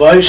22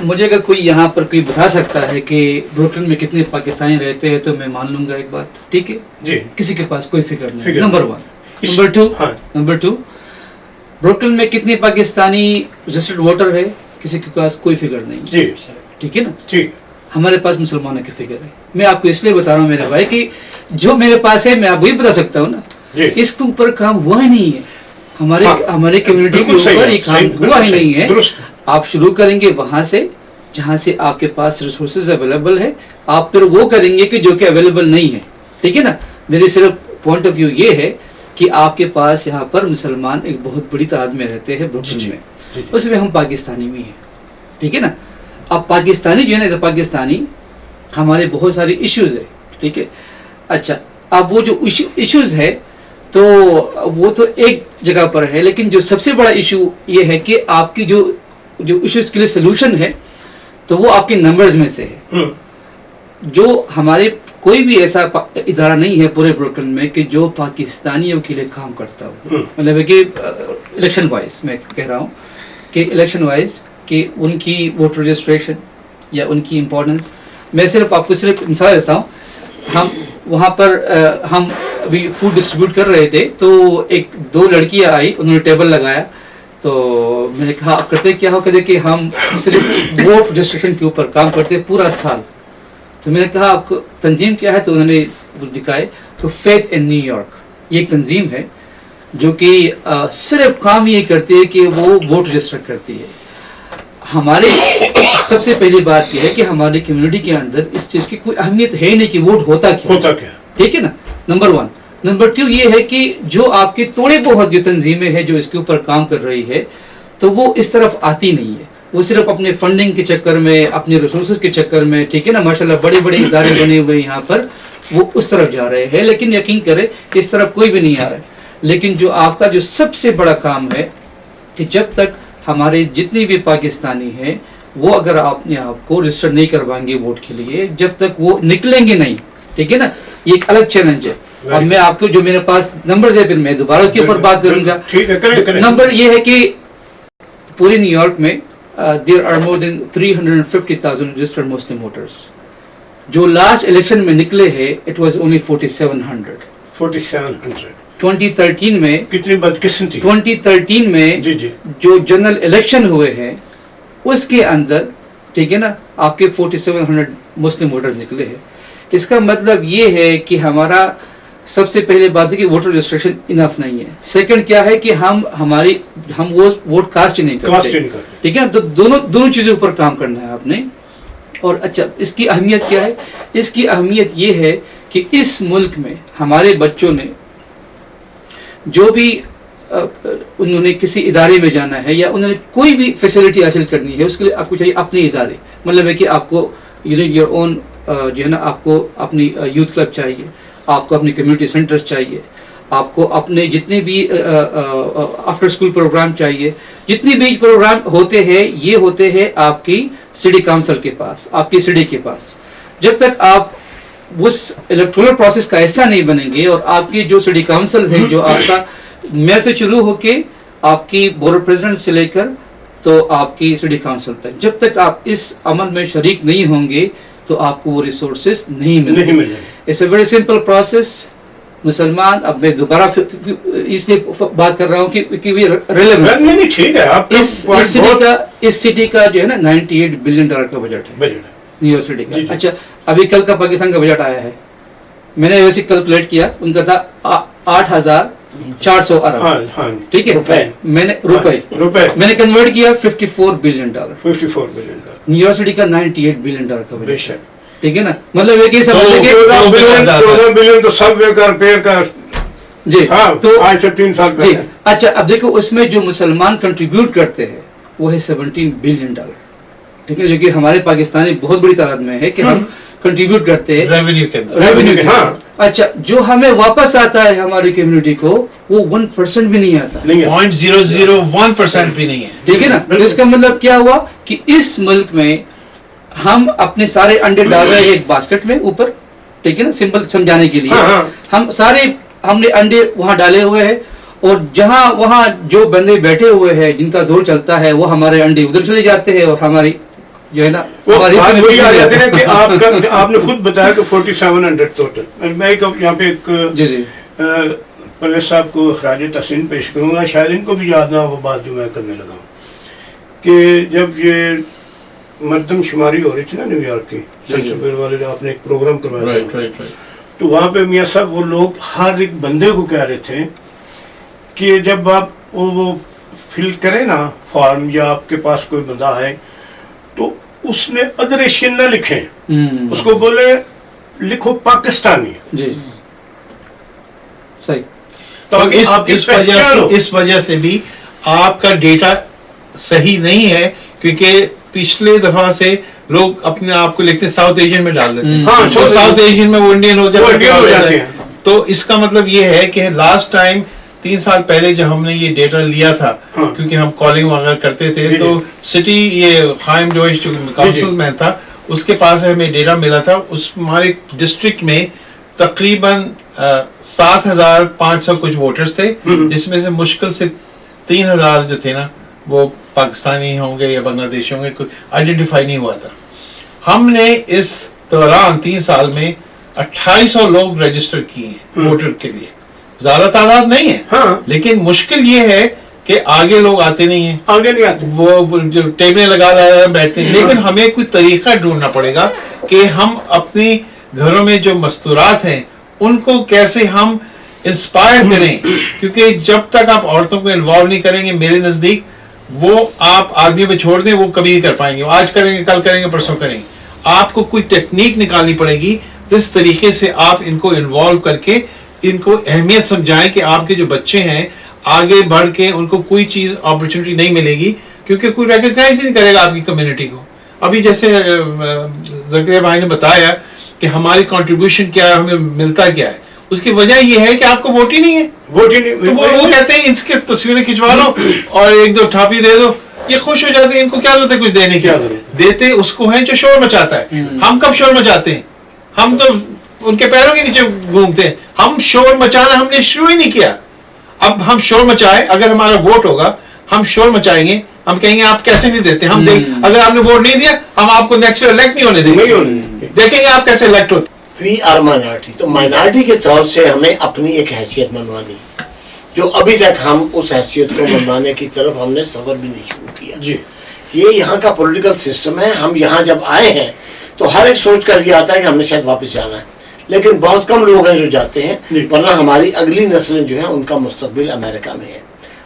مجھے اگر کوئی یہاں پر کوئی بتا سکتا ہے کہ بروکلن میں کتنے پاکستانی رہتے ہیں تو میں مان لوں گا ایک بات, ٹھیک ہے جی, کسی کے پاس کوئی فکر نہیں. نمبر 1. نمبر 2, بروکلن میں کتنے پاکستانی رجسٹرڈ ووٹر ہے, کسی کے پاس کوئی فکر نہیں, ٹھیک ہے نا. ہمارے پاس مسلمانوں کی فکر ہے. میں آپ کو اس لیے بتا رہا ہوں میرے بھائی کہ جو میرے پاس ہے میں آپ کو بھی بتا سکتا ہوں نا, اس کے اوپر کام ہوا ہی نہیں ہے, ہمارے کمیونٹی کے اوپر یہ کام ہوا ہی نہیں ہے. آپ شروع کریں گے وہاں سے جہاں سے آپ کے پاس ریسورسز اویلیبل ہے, آپ پھر وہ کریں گے کہ جو کہ اویلیبل نہیں ہے, ٹھیک ہے نا. میرے صرف پوائنٹ آف ویو یہ ہے کہ آپ کے پاس یہاں پر مسلمان ایک بہت بڑی تعداد میں رہتے ہیں بروکلن میں, اس میں ہم پاکستانی بھی ہیں, ٹھیک ہے نا. اب پاکستانی جو ہے نا, ایز اے پاکستانی ہمارے بہت سارے ایشوز ہے, ٹھیک ہے. اچھا, اب وہ جو ایشوز ہے تو وہ تو ایک جگہ پر ہے, لیکن جو سب سے بڑا ایشو یہ ہے کہ آپ کی جو ایشوز کے لیے سلوشن ہے تو وہ آپ کے نمبرز میں سے ہے. جو ہمارے کوئی بھی ایسا ادارہ نہیں ہے پورے بروکلن میں کہ جو پاکستانیوں کے لیے کام کرتا ہو. مطلب ہے کہ الیکشن وائز میں کہہ رہا ہوں کہ الیکشن وائز کہ ان کی ووٹر رجسٹریشن یا ان کی امپورٹنس. میں صرف آپ کو صرف مثال دیتا ہوں. ہم وہاں پر ہم ابھی فوڈ ڈسٹریبیوٹ کر رہے تھے تو ایک 2 لڑکیاں آئی, انہوں نے ٹیبل لگایا, تو میں نے کہا آپ کرتے کیا ہو, کہتے کہ ہم صرف ووٹ رجسٹریشن کے اوپر کام کرتے پورا سال. تو میں نے کہا آپ کو تنظیم کیا ہے, تو انہوں نے دکھائے. تو فیتھ ان نیو یارک یہ ایک تنظیم ہے جو کہ صرف کام یہ کرتی ہے کہ وہ ووٹ رجسٹر کرتی ہے. ہمارے سب سے پہلی بات یہ ہے کہ ہماری کمیونٹی کے اندر اس چیز کی کوئی اہمیت ہے نہیں کہ ووٹ ہوتا کیا, ٹھیک ہے نا. نمبر 1. نمبر 2 یہ ہے کہ جو آپ کی تھوڑے بہت جو تنظیمیں ہیں جو اس کے اوپر کام کر رہی ہے تو وہ اس طرف آتی نہیں ہے. وہ صرف اپنے فنڈنگ کے چکر میں, اپنے ریسورسز کے چکر میں, ٹھیک ہے نا, ماشاءاللہ بڑے بڑے ادارے بنے ہوئے یہاں پر, وہ اس طرف جا رہے ہیں. لیکن یقین کرے کہ اس طرف کوئی بھی نہیں آ رہا ہے. لیکن جو آپ کا جو سب سے بڑا کام ہے کہ جب تک ہمارے جتنے بھی پاکستانی ہیں وہ اگر اپنے آپ کو رجسٹر نہیں کروائیں گے ووٹ کے لیے, جب تک وہ نکلیں گے نہیں, ٹھیک ہے نا. یہ ایک الگ چیلنج ہے. اور میں آپ کو جو میرے پاس نمبرز ہے پھر میں دوبارہ اس کے اوپر بات کروں گا. نمبر یہ ہے کہ پورے نیو یارک میں there are more than 350,000 registered Muslim voters. جو لاسٹ الیکشن میں نکلے ہیں it was only 4700. 2013 میں کتنی بدقسمتی. 2013 میں جو جنرل الیکشن ہوئے ہیں اس کے اندر, ٹھیک ہے نا, آپ کے 4700 مسلم ووٹر نکلے ہیں. اس کا مطلب یہ ہے کہ ہمارا سب سے پہلے بات ہے کہ ووٹر رجسٹریشن انف نہیں ہے. سیکنڈ کیا ہے کہ ہم وہ ووٹ کاسٹ ہی نہیں کرتے, ٹھیک ہے. تو دونوں چیزوں پر کام کرنا ہے آپ نے. اور اچھا, اس کی اہمیت کیا ہے؟ اس کی اہمیت یہ ہے کہ اس ملک میں ہمارے بچوں نے جو بھی انہوں نے کسی ادارے میں جانا ہے یا انہوں نے کوئی بھی فیسلٹی حاصل کرنی ہے اس کے لیے آپ کو چاہیے اپنے ادارے. مطلب ہے کہ آپ کو یور اون جو ہے نا, آپ کو اپنی یوتھ کلب چاہیے, آپ کو اپنی کمیونٹی سینٹرز چاہیے, آپ کو اپنے جتنے بھی آفٹر اسکول پروگرام چاہیے. جتنے بھی پروگرام ہوتے ہیں یہ ہوتے ہیں آپ کی سٹی کاؤنسل کے پاس, آپ کی سٹی کے پاس. جب تک آپ اس الیکٹورل پروسیس کا حصہ نہیں بنیں گے اور آپ کی جو سٹی کاؤنسل ہے جو آپ کا میئر سے شروع ہو کے آپ کی بورڈ آف پریزیڈنٹ سے لے کر تو آپ کی سٹی کاؤنسل تک, جب تک آپ اس عمل میں شریک نہیں ہوں گے تو آپ کو وہ ریسورسز نہیں ملیں گے. It's a very simple process. مسلمان, اب میں دوبارہ اس لیے بات کر رہا ہوں کہ ریلیونس اس سٹی کا جو ہے نا $98 بلین کا بجٹ ہے نیو یارک سٹی کا. اچھا, ابھی کل کا پاکستان کا بجٹ آیا ہے, میں نے ویسے کیلکولیٹ کیا, ان کا تھا 8,400 ارب, ٹھیک ہے, میں نے روپے میں نے کنورٹ کیا $54 بلین. نیو یارک سٹی کا $98 بلین کا بجٹ, ٹھیک ہے نا. مطلب یہ کہ تو سب کا جی, تو آج سے 3 سال پہلے. اچھا, اب دیکھو اس میں جو مسلمان کنٹریبیوٹ کرتے ہیں وہ ہے $17 بلین, ٹھیک ہے, جو کہ ہمارے پاکستانی بہت بڑی تعداد میں ہے کہ ہم کنٹریبیوٹ کرتے ہیں ریونیو کے. اچھا, جو ہمیں واپس آتا ہے ہماری کمیونٹی کو وہ 1% بھی نہیں آتا, 0.001% بھی نہیں ہے, ٹھیک ہے نا. اس کا مطلب کیا ہوا کہ اس ملک میں ہم اپنے سارے انڈے ڈال رہے ہیں ایک باسکٹ میں اوپر, ٹھیک ہے نا, سمپل سمجھانے کے لیے. ہم نے انڈے وہاں ڈالے ہوئے ہیں اور جہاں وہاں جو بندے بیٹھے ہوئے ہیں جن کا زور چلتا ہے وہ ہمارے انڈے ادھر چلے جاتے ہیں اور ہماری جو ہے نا وہی آ جاتے ہیں کہ آپ نے خود بتایا کہ 4700 ٹوٹل. میں یہاں پہ ایک پرویز صاحب کو خراج تحسین پیش کروں گا, شاید ان کو بھی یاد نہ وہ بات جو میں کرنے لگا ہوں, کہ جب یہ مردم شماری ہو رہی تھی نا نیو یارک کی, سنسبیر والے آپ نے ایک پروگرام کروایا تھا, تو وہاں پہ میاں صاحب وہ لوگ ہر ایک بندے کو کہہ رہے تھے کہ جب آپ وہ فل کریں نا فارم, یا آپ کے پاس کوئی بندہ آئے تو اس میں ادر ایشین نہ لکھیں, اس کو بولے لکھو پاکستانی. جی صحیح. تو اس وجہ سے بھی آپ کا ڈیٹا صحیح نہیں ہے, کیونکہ پچھلے دفعہ سے لوگ اپنے آپ کو لکھتے ساؤتھ ایشین میں ڈال دیتے ہیں, ساؤتھ ایشین میں وہ انڈین ہو جاتے ہیں. تو اس کا مطلب یہ ہے کہ لاسٹ ٹائم 3 سال پہلے جب ہم نے یہ ڈیٹا لیا تھا, کیونکہ ہم کالنگ وغیرہ کرتے تھے, تو سٹی یہ خائم جوش جو کاؤنسل میں تھا اس کے پاس ہمیں ڈیٹا ملا تھا. اس ہمارے ڈسٹرکٹ میں تقریباً 7500 کچھ ووٹرز تھے, جس میں سے مشکل سے 3000 جو تھے نا وہ پاکستانی ہوں گے یا بنگلہ دیشی ہوں گے, کوئی آئیڈینٹیفائی نہیں ہوا تھا. ہم نے اس دوران 3 سال میں 2800 لوگ رجسٹر کیے ہیں ووٹر کے لیے. زیادہ تعداد نہیں ہے, لیکن مشکل یہ ہے کہ آگے لوگ آتے نہیں ہیں, آگے نہیں آتے, وہ جو ٹیبلیں لگا بیٹھتے ہیں. لیکن ہمیں کوئی طریقہ ڈھونڈنا پڑے گا کہ ہم اپنی گھروں میں جو مستورات ہیں ان کو کیسے ہم انسپائر کریں, کیونکہ جب تک آپ عورتوں کو انوالو نہیں کریں گے, میرے نزدیک وہ آپ آدمی پہ چھوڑ دیں, وہ کبھی نہیں کر پائیں گے. آج کریں گے, کل کریں گے, پرسوں کریں گے. آپ کو کوئی ٹیکنیک نکالنی پڑے گی جس طریقے سے آپ ان کو انوالو کر کے ان کو اہمیت سمجھائیں کہ آپ کے جو بچے ہیں آگے بڑھ کے ان کو کوئی چیز اپرچونٹی نہیں ملے گی, کیونکہ کوئی ریکگنائز ہی نہیں کرے گا آپ کی کمیونٹی کو. ابھی جیسے زکریا بھائی نے بتایا کہ ہماری کنٹریبیوشن کیا ہے, ہمیں ملتا کیا ہے, اس کی وجہ یہ ہے کہ آپ کو ووٹ ہی نہیں ہے. ووٹ ہی نہیں, تو وہ کہتے ہیں اس کی تصویریں کھنچوا لو اور 1-2 ٹھاپی دے دو, یہ خوش ہو جاتے ہیں. ان کو کیا ضرورت ہے کچھ دینے کی, دیتے اس کو ہیں جو شور مچاتا ہے. ہم کب شور مچاتے ہیں, ہم تو ان کے پیروں کے نیچے گھومتے ہیں. ہم شور مچانا ہم نے شروع ہی نہیں کیا. اب ہم شور مچائے, اگر ہمارا ووٹ ہوگا ہم شور مچائیں گے, ہم کہیں گے آپ کیسے نہیں دیتے, ہم اگر آپ نے ووٹ نہیں دیا ہم آپ کو نیکسٹ الیکٹ نہیں ہونے دیں گے, دیکھیں گے آپ کیسے الیکٹ ہوتے. وی آر مائنارٹی, تو مائنارٹی کے طور سے ہمیں اپنی ایک حیثیت منوانی, جو ابھی تک ہم اس حیثیت کو منوانے کی طرف ہم نے سفر بھی نہیں شروع کیا. جی, یہ یہاں کا پولیٹیکل سسٹم ہے. ہم یہاں جب آئے ہیں تو ہر ایک سوچ کر یہ آتا ہے کہ ہم نے شاید واپس جانا ہے, لیکن بہت کم لوگ ہیں جو جاتے ہیں, ورنہ ہماری اگلی نسلیں جو ہیں ان کا مستقبل امریکہ میں ہے,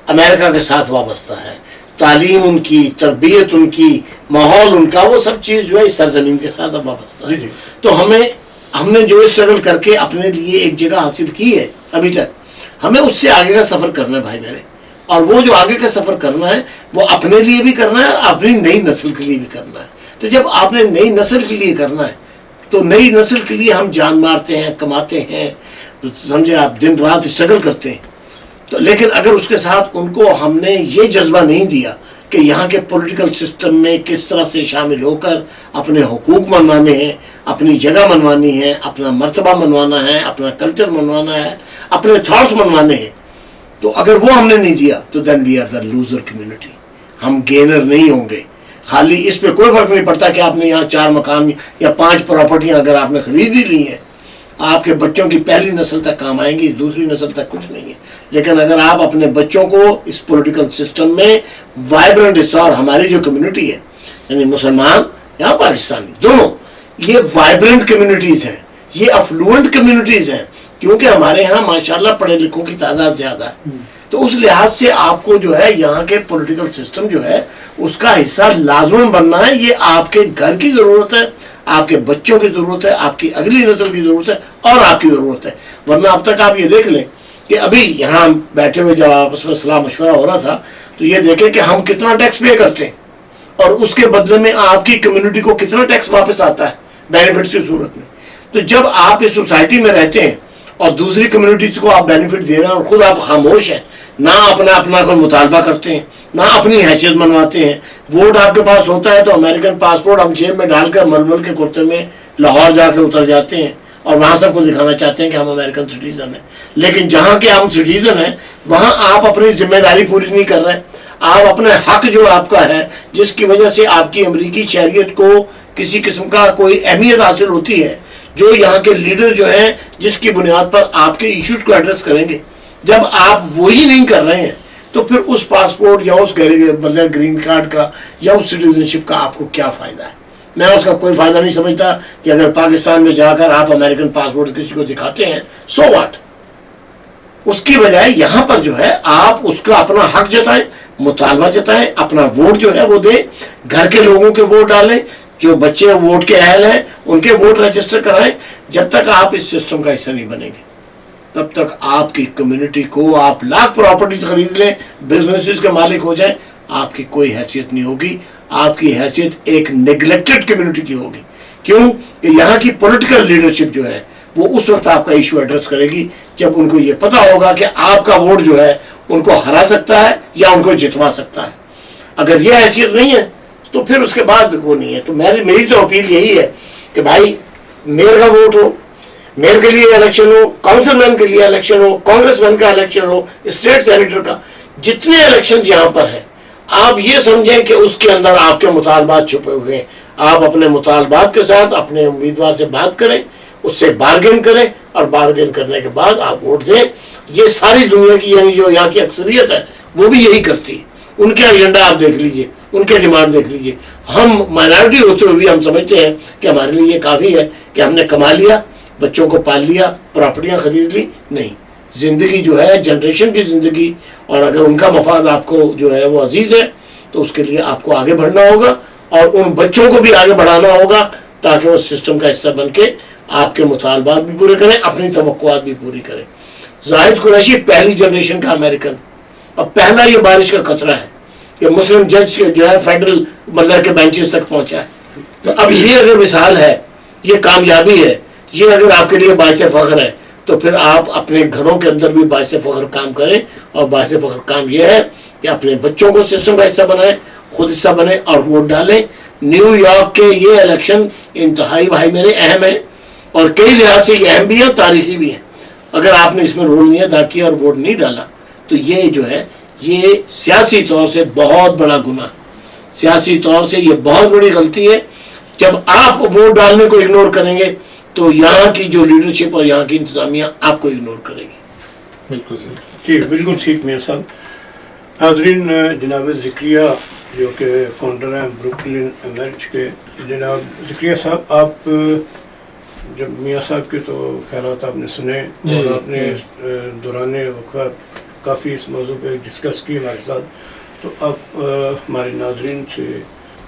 امریکہ کے ساتھ وابستہ ہے. تعلیم ان کی, تربیت ان کی, ماحول ان کا, وہ سب چیز جو ہے اس سرزمین کے ساتھ وابستہ ہے. تو ہم نے جو اسٹرگل کر کے اپنے لیے ایک جگہ حاصل کی ہے ابھی تک, ہمیں اس سے آگے کا سفر کرنا ہے بھائی میرے. اور وہ جو آگے کا سفر کرنا ہے وہ اپنے لیے بھی کرنا ہے اور اپنی نئی نسل کے لیے بھی کرنا ہے. تو جب آپ نے نئی نسل کے لیے کرنا ہے تو نئی نسل کے لیے ہم جان مارتے ہیں, کماتے ہیں, سمجھے آپ, دن رات اسٹرگل کرتے ہیں. تو لیکن اگر اس کے ساتھ ان کو ہم نے یہ جذبہ نہیں دیا کہ یہاں کے پولیٹیکل سسٹم میں کس طرح سے شامل ہو کر اپنے حقوق منوانے ہیں, اپنی جگہ منوانی ہے, اپنا مرتبہ منوانا ہے, اپنا کلچر منوانا ہے, اپنے تھاٹس منوانے ہیں, تو اگر وہ ہم نے نہیں دیا تو then we are the loser community. ہم گینر نہیں ہوں گے. خالی اس پہ کوئی فرق نہیں پڑتا کہ آپ نے یہاں 4 مکان یا 5 پراپرٹیاں اگر آپ نے خرید ہی لی ہیں, آپ کے بچوں کی پہلی نسل تک کام آئیں گی, دوسری نسل تک کچھ نہیں ہے. لیکن اگر آپ اپنے بچوں کو اس پولیٹیکل سسٹم میں وائبرنٹ حصہ, اور ہماری جو کمیونٹی ہے یعنی مسلمان یا پاکستانی دونوں, یہ وائبرنٹ کمیونٹیز ہیں, یہ افلوئنٹ کمیونٹیز ہیں, کیونکہ ہمارے ہاں ماشاءاللہ پڑھے لکھوں کی تعداد زیادہ ہے. تو اس لحاظ سے آپ کو جو ہے یہاں کے پولیٹیکل سسٹم جو ہے اس کا حصہ لازماً بننا ہے. یہ آپ کے گھر کی ضرورت ہے, آپ کے بچوں کی ضرورت ہے, آپ کی اگلی نسل کی ضرورت ہے, اور آپ کی ضرورت ہے. ورنہ اب تک آپ یہ دیکھ لیں کہ ابھی یہاں بیٹھے ہوئے جب آپس میں صلاح مشورہ ہو رہا تھا تو یہ دیکھیں کہ ہم کتنا ٹیکس پے کرتے ہیں اور اس کے بدلے میں آپ کی کمیونٹی کو کتنا ٹیکس واپس آتا ہے بینیفٹس کی صورت میں. تو جب آپ اس سوسائٹی میں رہتے ہیں اور دوسری کمیونٹیز کو آپ بینیفٹ دے رہے ہیں اور خود آپ خاموش ہیں, نہ اپنا کوئی مطالبہ کرتے ہیں, نہ اپنی حیثیت منواتے ہیں. ووٹ آپ کے پاس ہوتا ہے تو امریکن پاسپورٹ ہم جیب میں ڈال کر ململ کے کرتے میں لاہور جا کے اتر جاتے ہیں اور وہاں سب کو دکھانا چاہتے ہیں کہ ہم امریکن سٹیزن ہیں. لیکن جہاں کے ہم سٹیزن ہیں وہاں آپ اپنی ذمہ داری پوری نہیں کر رہے. آپ اپنا حق جو آپ کا ہے، جس کی وجہ سے آپ کی امریکی شہریت کو کسی قسم کا کوئی اہمیت حاصل ہوتی ہے، جو یہاں کے لیڈر جو ہیں جس کی بنیاد پر آپ کے ایشوز کو ایڈریس کریں گے، جب آپ وہی نہیں کر رہے ہیں تو پھر اس پاسپورٹ یا اس مطلب گرین کارڈ کا یا اس سٹیزنشپ کا آپ کو کیا فائدہ ہے؟ میں اس کا کوئی فائدہ نہیں سمجھتا کہ اگر پاکستان میں جا کر آپ امریکن پاسپورٹ کسی کو دکھاتے ہیں، سو واٹ؟ اس کی بجائے یہاں پر جو ہے آپ اس کا اپنا حق جتائیں، مطالبہ جتائیں، اپنا ووٹ جو ہے وہ دیں، گھر کے لوگوں کے ووٹ ڈالیں، جو بچے ووٹ کے اہل ہیں ان کے ووٹ رجسٹر کرائیں۔ جب تک آپ اس سسٹم کا حصہ نہیں بنیں گے تب تک آپ کی کمیونٹی کو، آپ لاکھ پراپرٹیز خرید لیں، بزنسز کے مالک ہو جائیں، آپ کی کوئی حیثیت نہیں ہوگی۔ آپ کی حیثیت ایک نیگلیکٹڈ کمیونٹی کی ہوگی۔ کیوں کہ یہاں کی پولیٹیکل لیڈرشپ جو ہے وہ اس وقت آپ کا ایشو ایڈریس کرے گی جب ان کو یہ پتا ہوگا کہ آپ کا ووٹ جو ہے ان کو ہرا سکتا ہے یا ان کو جتوا سکتا ہے۔ اگر یہ حیثیت نہیں ہے تو پھر اس کے بعد وہ نہیں ہے۔ تو میری تو اپیل یہی ہے کہ بھائی میئر کا ووٹ ہو، میئر کے لیے الیکشن ہو، کاؤنسل مین کے لیے الیکشن ہو، کانگریس مین کا الیکشن ہو، اسٹیٹ سینیٹر کا، جتنے الیکشن یہاں پر ہیں آپ یہ سمجھیں کہ اس کے اندر آپ کے مطالبات چھپے ہوئے ہیں۔ آپ اپنے مطالبات کے ساتھ اپنے امیدوار سے بات کریں، اس سے بارگین کریں، اور بارگین کرنے کے بعد آپ ووٹ دیں۔ یہ ساری دنیا کی یعنی جو یہاں کی اکثریت ہے وہ بھی یہی کرتی ہے۔ ان کے ایجنڈا آپ دیکھ لیجئے، ان کے ڈیمانڈ دیکھ لیجئے۔ ہم مائنارٹی ہوتے ہوئے بھی ہم سمجھتے ہیں کہ ہمارے لیے یہ کافی ہے کہ ہم نے کما لیا، بچوں کو پال لیا، پراپرٹیاں خرید لی۔ نہیں، زندگی جو ہے جنریشن کی زندگی، اور اگر ان کا مفاد آپ کو جو ہے وہ عزیز ہے تو اس کے لیے آپ کو آگے بڑھنا ہوگا، اور ان بچوں کو بھی آگے بڑھانا ہوگا تاکہ وہ سسٹم کا حصہ بن کے آپ کے مطالبات بھی پورے کریں، اپنی توقعات بھی پوری کریں۔ زاہد قریشی پہلی جنریشن کا امریکن، اور پہلا یہ بارش کا قطرہ ہے کہ مسلم جج جو ہے فیڈرل مطلب کے بینچز تک پہنچا ہے۔ تو اب یہ اگر مثال ہے، یہ کامیابی ہے، یہ اگر آپ کے لیے باعث فخر ہے تو پھر آپ اپنے گھروں کے اندر بھی باعث فخر کام کریں، اور باعث فخر کام یہ ہے کہ اپنے بچوں کو سسٹم کا حصہ بنائیں، خود حصہ بنیں اور ووٹ ڈالیں۔ نیو یارک کے یہ الیکشن انتہائی بھائی میرے اہم ہے، اور کئی لحاظ سے یہ اہم بھی ہے، تاریخی بھی ہے۔ اگر آپ نے اس میں رول نہیں ادا کیا اور ووٹ نہیں ڈالا تو یہ جو ہے یہ سیاسی طور سے بہت بڑا گناہ، سیاسی طور سے یہ بہت بڑی غلطی ہے۔ جب آپ ووٹ ڈالنے کو اگنور کریں گے تو یہاں کی جو لیڈرشپ اور یہاں کی انتظامیہ آپ کو اگنور کرے گی۔ بالکل صحیح، جی بالکل ٹھیک میاں صاحب۔ حاضرین، جناب ذکریہ جو کہ فاؤنڈر ہیں بروکلن ایمرج کے، جناب ذکریہ صاحب، آپ جب میاں صاحب کے تو خیالات آپ نے سنے اور آپ نے دوران وقفہ کافی اس موضوع پہ ڈسکس کی ہمارے ساتھ، تو آپ ہمارے ناظرین سے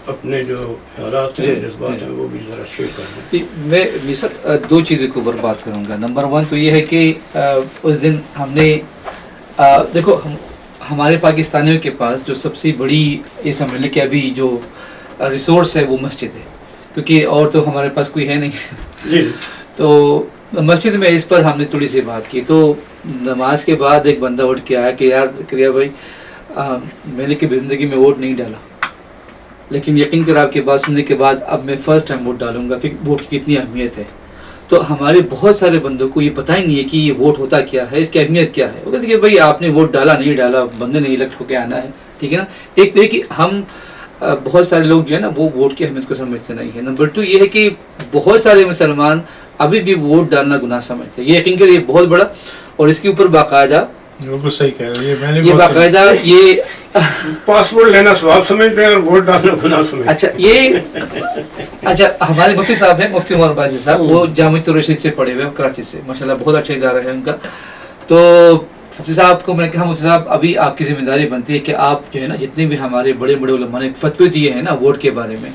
اپنے جو خیالات ہیں، جذبات ہیں، وہ بھی ذرا شیئر کر دیں۔ میں سر دو چیزیں کے اوپر بات کروں گا۔ نمبر 1 تو یہ ہے کہ اس دن ہم نے دیکھو ہمارے پاکستانیوں کے پاس جو سب سے بڑی یہ سمجھ لیں کہ ابھی جو ریسورس ہے وہ مسجد ہے، کیونکہ اور تو ہمارے پاس کوئی ہے نہیں۔ تو مسجد میں اس پر ہم نے تھوڑی سی بات کی، تو نماز کے بعد ایک بندہ اٹھ کے آیا کہ یار ذکریہ بھائی، میں نے کبھی زندگی میں ووٹ نہیں ڈالا، لیکن یقین کر آپ کی بات سننے کے بعد اب میں فرسٹ ٹائم ووٹ ڈالوں گا کہ ووٹ کی کتنی اہمیت ہے۔ تو ہمارے بہت سارے بندوں کو یہ پتہ ہی نہیں ہے کہ یہ ووٹ ہوتا کیا ہے، اس کی اہمیت کیا ہے۔ وہ کہتے ہیں کہ بھائی آپ نے ووٹ ڈالا نہیں ڈالا، بندے نے الیکٹ ہو کے آنا ہے، ٹھیک ہے نا۔ ایک تو یہ کہ ہم بہت سارے لوگ جو ہے نا وہ ووٹ کی اہمیت کو سمجھتے نہیں ہیں۔ نمبر 2 یہ ہے کہ بہت سارے مسلمان ابھی بھی ووٹ ڈالنا گناہ سمجھتے ہیں۔ یہ یقین کر یہ بہت بڑا، اور اس کے اوپر باقاعدہ صحیح کہہ رہے ہیں، یہ باقاعدہ یہ پاسپورٹ لینا ثواب سمجھتے ہیں اور ووٹ ڈالنا گناہ سمجھتے ہیں۔ اچھا یہ اچھا ہمارے مفتی صاحب ہیں، مفتی عمر باجی صاحب، وہ جامعہ الرشید سے پڑھے ہوئے ہیں، کراچی سے، ماشاءاللہ بہت اچھا ادارہ ہے ان کا۔ تو مفتی صاحب کو میں نے کہا مفتی صاحب ابھی آپ کی ذمہ داری بنتی ہے کہ آپ جو ہے نا جتنے بھی ہمارے بڑے بڑے علماء نے فتوے دیے ہیں نا ووٹ کے بارے میں،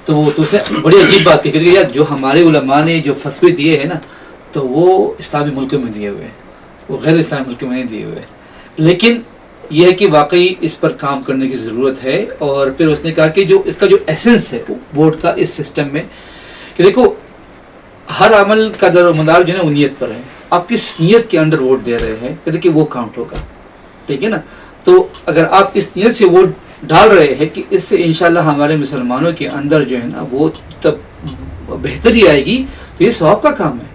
تو اس نے بڑی عجیب بات کی کہ یار جو ہمارے علماء نے جو فتوے دیے ہیں نا تو وہ اسلامی ملکوں میں دیے ہوئے ہیں، وہ غیر اسلامی ملکوں میں نہیں دیے ہوئے، لیکن یہ ہے کہ واقعی اس پر کام کرنے کی ضرورت ہے۔ اور پھر اس نے کہا کہ جو اس کا جو ایسنس ہے ووٹ کا اس سسٹم میں، کہ دیکھو ہر عمل کا در و مدار جو ہے نا وہ نیت پر ہے، آپ کس نیت کے انڈر ووٹ دے رہے ہیں کہ دیکھیے وہ کاؤنٹ ہوگا، ٹھیک ہے نا۔ تو اگر آپ اس نیت سے ووٹ ڈال رہے ہیں کہ اس سے انشاءاللہ ہمارے مسلمانوں کے اندر جو ہے نا وہ تب بہتری آئے گی، تو یہ ثواب کا کام ہے،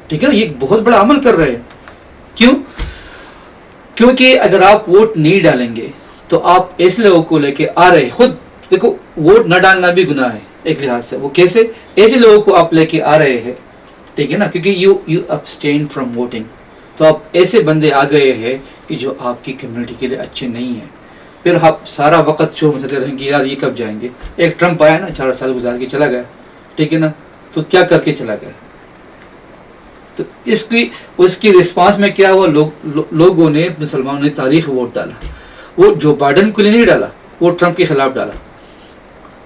ٹھیک ہے نا، یہ بہت بڑا عمل کر رہے ہیں۔ کیوں؟ کیونکہ اگر آپ ووٹ نہیں ڈالیں گے تو آپ ایسے لوگوں کو لے کے آ رہے, خود دیکھو ووٹ نہ ڈالنا بھی گناہ ہے ایک لحاظ سے. وہ کیسے؟ ایسے لوگوں کو آپ لے کے آ رہے ہیں, ٹھیک ہے نا, کیونکہ یو ابسٹین فرام ووٹنگ. تو آپ ایسے بندے آ گئے ہیں کہ جو آپ کی کمیونٹی کے لیے اچھے نہیں ہیں. پھر آپ سارا وقت شور مچاتے رہیں گے یار یہ کب جائیں گے. ایک ٹرمپ آیا نا 4 سال گزار کے چلا گیا, ٹھیک ہے نا, تو کیا کر کے چلا گیا. تو اس کی رسپانس میں کیا ہوا, لوگوں نے, مسلمانوں نے تاریخ ووٹ ڈالا. وہ جو بائیڈن کو نہیں ڈالا, وہ ٹرمپ کے خلاف ڈالا,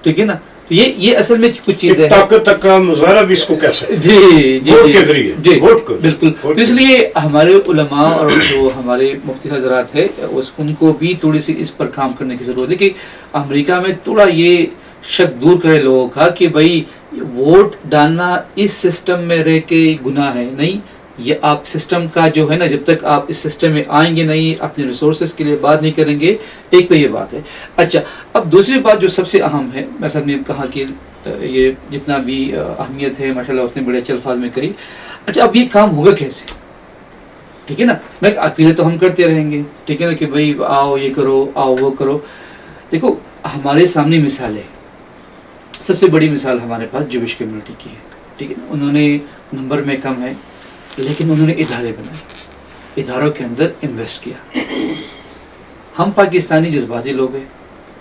ٹھیک ہے نا. تو یہ اصل میں کچھ چیزیں طاقت کا مظاہرہ بھی اس کو کیسے, جی ووٹ کے ذریعے, جی بالکل. تو اس لیے ہمارے علماء اور جو ہمارے مفتی حضرات ہیں ان کو بھی تھوڑی سی اس پر کام کرنے کی ضرورت ہے کہ امریکہ میں تھوڑا یہ شک دور کرے لوگوں کا کہ بھائی ووٹ ڈالنا اس سسٹم میں رہ کے گناہ ہے. نہیں, یہ آپ سسٹم کا جو ہے نا, جب تک آپ اس سسٹم میں آئیں گے نہیں, اپنے ریسورسز کے لیے بات نہیں کریں گے. ایک تو یہ بات ہے. اچھا, اب دوسری بات جو سب سے اہم ہے, میں سب نے کہا کہ یہ جتنا بھی اہمیت ہے ماشاء اللہ اس نے بڑے اچھے الفاظ میں کہی. اچھا, اب یہ کام ہوگا کیسے, ٹھیک ہے نا. میں اپیلیں تو ہم کرتے رہیں گے, ٹھیک ہے نا, کہ بھائی آؤ یہ کرو, آؤ وہ کرو. دیکھو ہمارے سامنے مثال ہے. سب سے بڑی مثال ہمارے پاس جوش کمیونٹی کی ہے, ٹھیک ہے نا. انہوں نے نمبر میں کم ہے لیکن انہوں نے ادارے بنائے, اداروں کے اندر انویسٹ کیا. ہم پاکستانی جذباتی لوگ ہیں,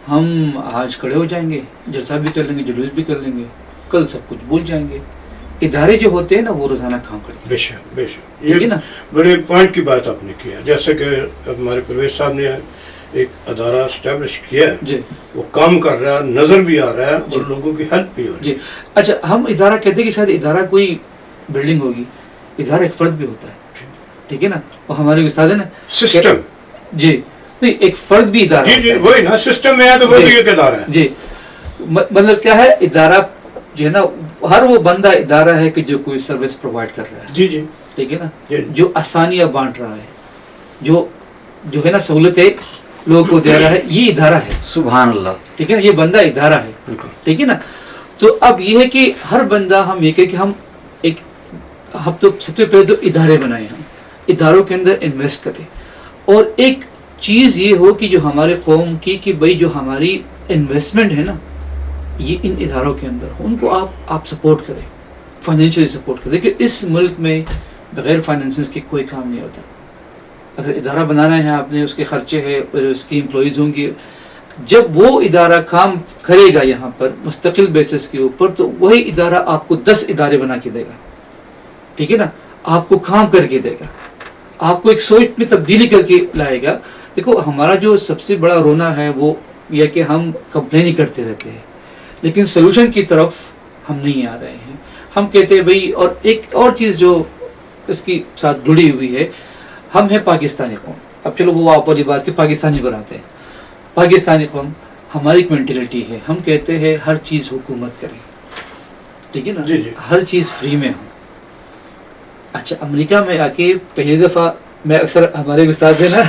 ہم آج کھڑے ہو جائیں گے, جلسہ بھی کر لیں گے, جلوس بھی کر لیں گے, کل سب کچھ بھول جائیں گے. ادارے جو ہوتے ہیں نا وہ روزانہ کام کرتے ہیں. بے شک, بے شک. یہ بڑے پوائنٹ کی بات آپ نے کیا. جیسے کہ ہمارے پرویز صاحب نے ایک ادارہ اسٹیبلش کیا ہے, جی, وہ کام کر رہا ہے, نظر بھی آ رہا ہے, اور لوگوں کی ہیلپ بھی ہو رہی ہے. جی. اچھا, ہم ادارہ کہتے ہیں کہ شاید ادارہ کوئی بلڈنگ ہوگی, ادارہ ایک فرد بھی ہوتا ہے, ٹھیک ہے نا. وہ ہمارے استاد ہیں نا, سسٹم, جی, نہیں ایک فرد بھی ادارہ, جی وہی نا, سسٹم میں ہے تو وہ بھی ایک ادارہ ہے. جی, مطلب کیا ہے, ادارہ جو ہے نا, ہر وہ بندہ ادارہ ہے کہ جو کوئی سروس پرووائڈ کر رہا ہے. جی جی, ٹھیک ہے نا, جو آسانیاں بانٹ رہا ہے, جو ہے نا سہولتیں لوگوں کو دے رہا ہے, یہ ادارہ ہے. سبحان اللہ. ٹھیک ہے نا, یہ بندہ ادارہ ہے, ٹھیک ہے نا. تو اب یہ ہے کہ ہر بندہ, ہم یہ کہ ہم تو سب سے پہلے تو ادارے بنائیں, ہم اداروں کے اندر انویسٹ کریں. اور ایک چیز یہ ہو کہ جو ہمارے قوم کی, کہ بھائی جو ہماری انویسٹمنٹ ہے نا یہ ان اداروں کے اندر, ان کو آپ سپورٹ کریں, فائنینشلی سپورٹ کریں. کہ اس ملک میں بغیر فائنینسز کے کوئی کام نہیں ہوتا. اگر ادارہ بنانا ہے آپ نے, اس کے خرچے ہے, اس کی امپلائیز ہوں گی. جب وہ ادارہ کام کرے گا یہاں پر مستقل بیسس کے اوپر, تو وہی ادارہ آپ کو 10 ادارے بنا کے دے گا, ٹھیک ہے نا. آپ کو کام کر کے دے گا, آپ کو ایک سوچ میں تبدیلی کر کے لائے گا. دیکھو ہمارا جو سب سے بڑا رونا ہے وہ یہ کہ ہم کمپلین ہی کرتے رہتے ہیں, لیکن سلوشن کی طرف ہم نہیں آ رہے ہیں. ہم کہتے ہیں بھائی, اور ایک اور چیز جو اس کی ساتھ جڑی ہوئی ہے, ہم ہیں پاکستانی قوم. اب چلو وہ آپ والی بات کہ پاکستانی بناتے ہیں, پاکستانی قوم ہماری ایک مینٹلٹی ہے, ہم کہتے ہیں ہر چیز حکومت کرے, ٹھیک ہے نا, ہر چیز فری میں ہو. اچھا, امریکہ میں آ کے پہلی دفعہ میں اکثر ہمارے استاد ہیں نا,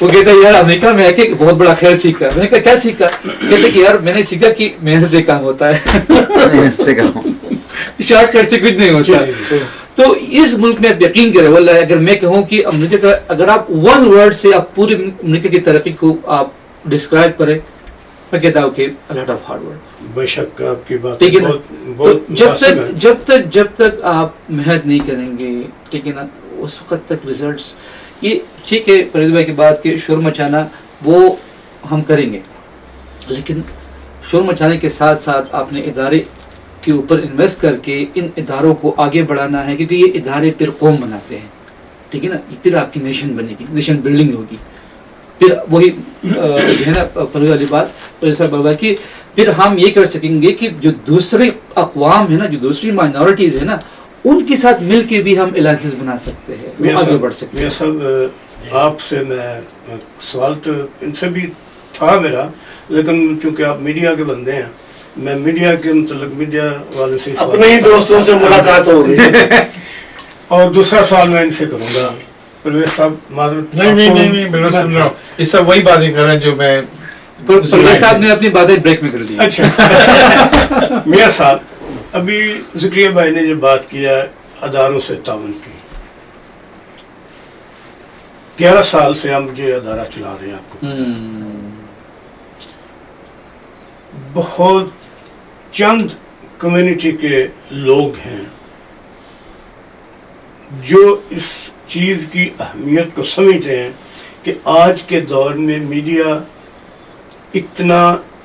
وہ کہتے ہیں یار امریکہ میں آ کے بہت بڑا خیر سیکھا. میں نے کہا کیا سیکھا؟ کہتے کہ یار میں نے سیکھا کہ محنت سے کام ہوتا ہے, شارٹ کٹ سے کچھ نہیں ہوتا. تو اس ملک میں آپ یقین کریں, واللہ اگر میں کہوں کہ امریکہ کا, اگر آپ ون ورڈ سے آپ پورے امریکہ کی ترقی کو آپ ڈسکرائب کریں, میں کہتا ہوں کہ لاٹ آف ہارڈ ورک. بے شک آپ کی بات, ٹھیک ہے نا. تو جب تک آپ محنت نہیں کریں گے, ٹھیک ہے نا, اس وقت تک ریزلٹس, یہ ٹھیک ہے پرویز بھائی کی بات کہ شور مچانا وہ ہم کریں گے, لیکن شور مچانے کے ساتھ ساتھ آپ نے ادارے کے اوپر انویسٹ کر کے ان اداروں کو آگے بڑھانا ہے, کیونکہ یہ ادارے پھر قوم بناتے ہیں, ٹھیک ہے نا. پھر آپ کی نیشن بنے گی, نیشن بلڈنگ ہوگی. پھر وہی جو ہے نا پرویز والی بات, پرویز صاحب بات کی, پھر ہم یہ کر سکیں گے کہ جو دوسرے اقوام ہیں نا, جو دوسری مائنورٹیز ہیں نا, ان کے ساتھ مل کے بھی ہم الائنسز بنا سکتے ہیں, وہ آگے بڑھ سکتے ہیں. صاحب آپ سے میں سوال تو ان سے بھی تھا میرا, لیکن چونکہ آپ میڈیا کے بندے ہیں, میں میڈیا کے متعلق میڈیا والے سے اپنے ہی دوستوں سے ملاقات ہوگی. اور دوسرا سوال میں ان سے کروں گا. پرویز صاحب معذرت, نہیں میں سن رہا ہوں, یہ سب وہی باتیں کر رہے ہیں جو میں, پرویز صاحب نے اپنی باتیں بریک میں کر لی. اچھا میاں صاحب, ابھی زکریا بھائی نے جو بات کیا اداروں سے تعاون کی, 11 سال سے ہم یہ ادارہ چلا رہے ہیں آپ کو, بہت چند کمیونٹی کے لوگ ہیں جو اس چیز کی اہمیت کو سمجھتے ہیں کہ آج کے دور میں میڈیا اتنا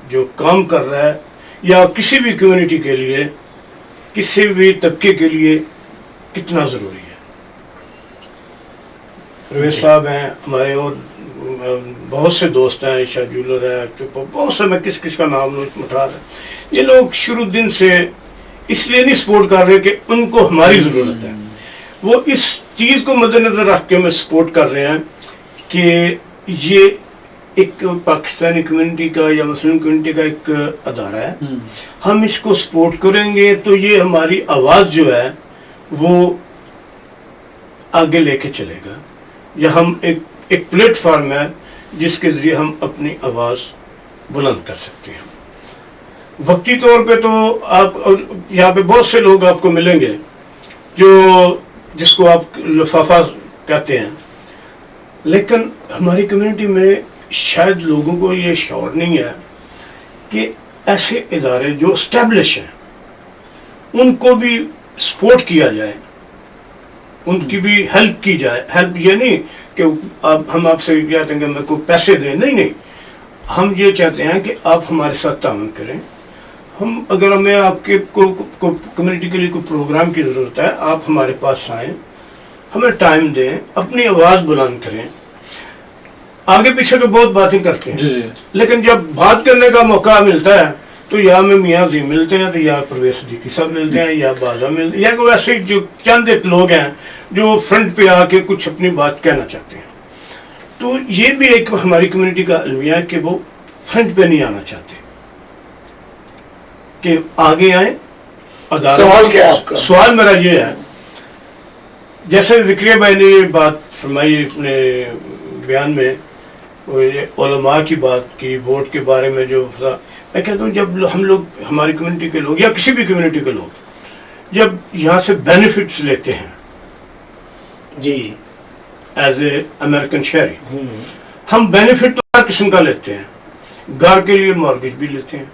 جو کام کر رہا ہے یا کسی بھی کمیونٹی کے لیے، کسی بھی طبقے کے لیے کتنا ضروری ہے. پرویز صاحب ہیں ہمارے، اور بہت سے دوست ہیں، عائشہ جولر ہے، بہت سے، میں کس کا نام اٹھا رہا. یہ لوگ شروع دن سے اس لیے نہیں سپورٹ کر رہے کہ ان کو ہماری ضرورت ہے، وہ اس چیز کو مد نظر رکھ کے ہمیں سپورٹ کر رہے ہیں کہ یہ ایک پاکستانی کمیونٹی کا یا مسلم کمیونٹی کا ایک ادارہ ہے، ہم اس کو سپورٹ کریں گے تو یہ ہماری آواز جو ہے وہ آگے لے کے چلے گا، یا ہم ایک پلیٹ فارم ہے جس کے ذریعے ہم اپنی آواز بلند کر سکتے ہیں. وقتی طور پہ تو آپ یہاں پہ بہت سے لوگ آپ کو ملیں گے جس کو آپ لفافہ کہتے ہیں، لیکن ہماری کمیونٹی میں شاید لوگوں کو یہ شعور نہیں ہے کہ ایسے ادارے جو اسٹیبلش ہیں ان کو بھی سپورٹ کیا جائے، ان کی بھی ہیلپ کی جائے. ہیلپ یہ نہیں کہ ہم آپ سے کہتے ہیں کہ ہمیں کوئی پیسے دیں، نہیں، ہم یہ چاہتے ہیں کہ آپ ہمارے ساتھ تعاون کریں. اگر ہمیں آپ کے کمیونٹی کے لیے کوئی پروگرام کی ضرورت ہے، آپ ہمارے پاس آئیں، ہمیں ٹائم دیں، اپنی آواز بلند کریں. آگے پیچھے تو بہت باتیں کرتے ہیں، لیکن جب بات کرنے کا موقع ملتا ہے تو یا ہمیں میاں عظیم ملتے ہیں، تو یا پرویز صدیقی صاحب ملتے ہیں، یا بازا ملتے ہیں، یا کوئی ایسے جو چند ایک لوگ ہیں جو فرنٹ پہ آ کے کچھ اپنی بات کہنا چاہتے ہیں. تو یہ بھی ایک ہماری کمیونٹی کا المیہ ہے کہ وہ فرنٹ پہ نہیں آنا چاہتے، کہ آگے آئیں. سوال کیا آپ کا؟ سوال میرا یہ ہے، جیسے ذکریہ بھائی نے یہ بات فرمائی اپنے بیان میں، علماء کی بات کی، ووٹ کے بارے میں جو میں کہتا ہوں، جب ہم لوگ، ہماری کمیونٹی کے لوگ یا کسی بھی کمیونٹی کے لوگ جب یہاں سے بینیفٹس لیتے ہیں جی ایز اے امریکن شہری، ہم بینیفٹ تو ہر قسم کا لیتے ہیں. گھر کے لیے مارگیج بھی لیتے ہیں،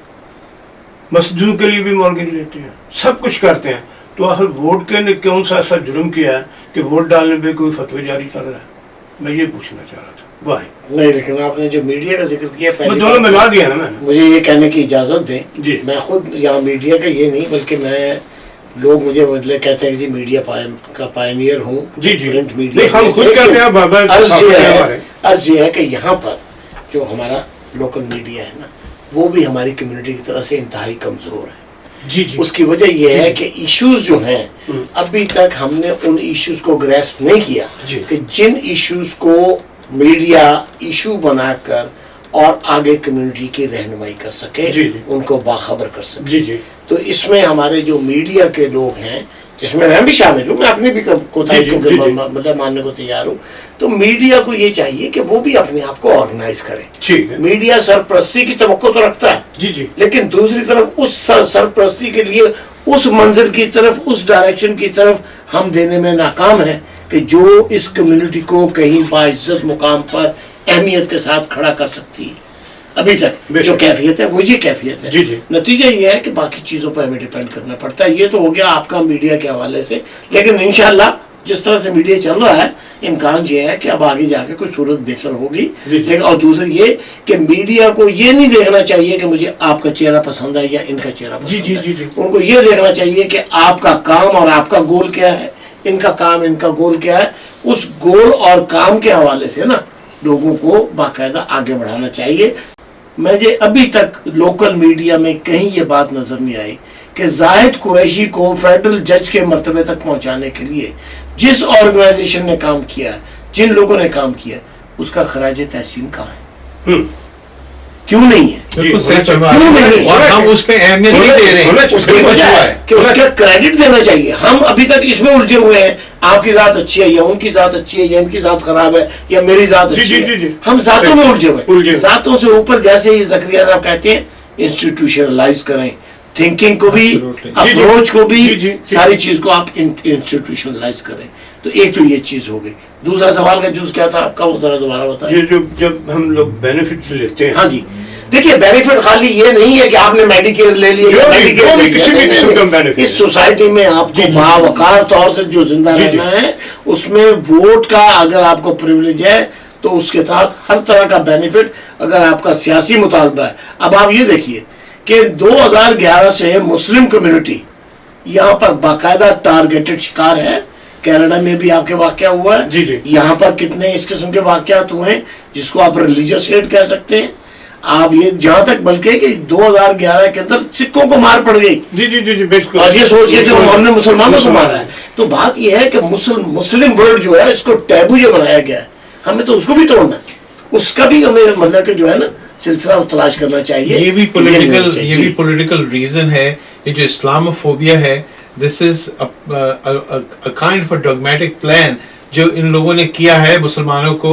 مسجدوں کے لیے بھی مارگیج لیتے ہیں، سب کچھ کرتے ہیں. تو آخر ووٹ کے نے کون سا ایسا جرم کیا ہے کہ ووٹ ڈالنے پہ کوئی فتوی جاری کر رہا ہے؟ میں یہ پوچھنا چاہ رہا تھا. نہیں، لیکن آپ نے جو میڈیا کا ذکر کیا، میں دونوں ملا دیا نا. میں مجھے یہ کہنے کی اجازت دیں جی، میں خود یہاں میڈیا کا یہ نہیں، بلکہ میں لوگ مجھے بدلے کہتے ہیں کہ جی میڈیا کا پائنیئر ہوں. جی جی، پرنٹ میڈیا ہم خود کہتے ہیں بابا. عرض یہ ہے کہ یہاں پر جو ہمارا لوکل میڈیا ہے نا، وہ بھی ہماری کمیونٹی کی طرح سے انتہائی کمزور ہے. جی جی، اس کی وجہ یہ ہے کہ ایشوز جو ہیں ابھی تک ہم نے ان ایشوز کو گریسپ نہیں کیا کہ جن ایشوز کو میڈیا ایشو بنا کر اور آگے کمیونٹی کی رہنمائی کر سکے، ان کو باخبر کر سکے. تو اس میں ہمارے جو میڈیا کے لوگ ہیں، جس میں میں بھی شامل ہوں، میں اپنی بھی کوتاہی کو مطلب ماننے کو تیار ہوں. تو میڈیا کو یہ چاہیے کہ وہ بھی اپنے آپ کو آرگنائز کرے. میڈیا سرپرستی کی توقع تو رکھتا ہے، لیکن دوسری طرف اس سرپرستی کے لیے اس منزل کی طرف، اس ڈائریکشن کی طرف ہم دینے میں ناکام ہیں کہ جو اس کمیونٹی کو کہیں باعزت مقام پر اہمیت کے ساتھ کھڑا کر سکتی ہے. ابھی تک جو کیفیت ہے وہ یہ کیفیت ہے. نتیجہ یہ ہے کہ باقی چیزوں پر ہمیں ڈیپینڈ کرنا پڑتا ہے. یہ تو ہو گیا آپ کا میڈیا کے حوالے سے، لیکن انشاءاللہ جس طرح سے میڈیا چل رہا ہے، امکان یہ ہے کہ اب آگے جا کے کوئی صورت بہتر ہوگی. لیکن اور دوسری یہ کہ میڈیا کو یہ نہیں دیکھنا چاہیے کہ مجھے آپ کا چہرہ پسند ہے یا ان کا چہرہ پسند ہے. ان کو یہ دیکھنا چاہیے کہ آپ کا کام اور آپ کا گول کیا ہے، ان کا کام، ان کا گول کیا ہے. اس گول اور کام کے حوالے سے نا لوگوں کو باقاعدہ آگے بڑھانا چاہیے. مجھے ابھی تک لوکل میڈیا میں کہیں یہ بات نظر نہیں آئی کہ زاہد قریشی کو فیڈرل جج کے مرتبے تک پہنچانے کے لیے جس آرگنائزیشن نے کام کیا، جن لوگوں نے کام کیا، اس کا خراج تحسین کہاں ہے؟ کیوں نہیں ہے؟ اور ہم اس پہ اہمیت نہیں دے رہے ہیں. اس کی وجہ ہے کہ اس کا کریڈٹ دینا چاہیے. ہم ابھی تک اس میں الجھے ہوئے ہیں، آپ کی ذات اچھی ہے یا ان کی ذات اچھی ہے یا ان کی ذات خراب ہے یا میری ذات اچھی ہے. ہم ذاتوں میں الجھے ہوئے. ذاتوں سے اوپر جیسے یہ زکریا صاحب کہتے ہیں، انسٹیٹیوشنلائز کریں تھنکنگ کو بھی، اپروچ کو بھی، ساری چیز کو آپ انسٹیٹیوشنلائز کریں. تو ایک تو یہ چیز ہو گئی. دوسرا سوال کا جز کیا تھا آپ کا، وہ ذرا دوبارہ بتائیں. یہ جب ہم لوگ بینیفٹس لیتے ہیں، ہاں جی، دیکھیے بینیفٹ خالی یہ نہیں ہے کہ آپ نے میڈیکیئر لے لیا، اس سوسائٹی میں آپ کو باوقار طور سے جو زندہ رہنا ہے، اس میں ووٹ کا اگر آپ کو پریولیج ہے تو اس کے ساتھ ہر طرح کا بینیفٹ اگر آپ کا سیاسی مطالبہ ہے. اب آپ یہ دیکھیے کہ 2011 سے مسلم کمیونٹی یہاں پر باقاعدہ ٹارگیٹڈ شکار ہے. کینیڈا میں بھی آپ کے واقعہ ہوا ہے، یہاں پر کتنے اس قسم کے واقعات ہوئے ہیں جس کو آپ ریلیجس ہیٹ کہہ سکتے ہیں. آپ یہ جہاں تک بلکہ کہ 2011 کے اندر سکھوں کو مار پڑ گئی، اور یہ سوچ کے کہ ہم نے مسلمانوں کو مارا ہے. تو بات یہ ہے کہ مسلم ورڈ جو ہے اس کو ٹیبو جو بنایا گیا ہے، ہمیں تو اس کو بھی توڑنا ہے، اس کا بھی ہمیں مطلب کہ جو ہے نا سلسلہ تلاش کرنا چاہیے. یہ بھی پولیٹیکل ریزن ہے. یہ جو اسلاموفوبیا ہے، this is a kind of a dogmatic plan جو ان لوگوں نے کیا ہے مسلمانوں کو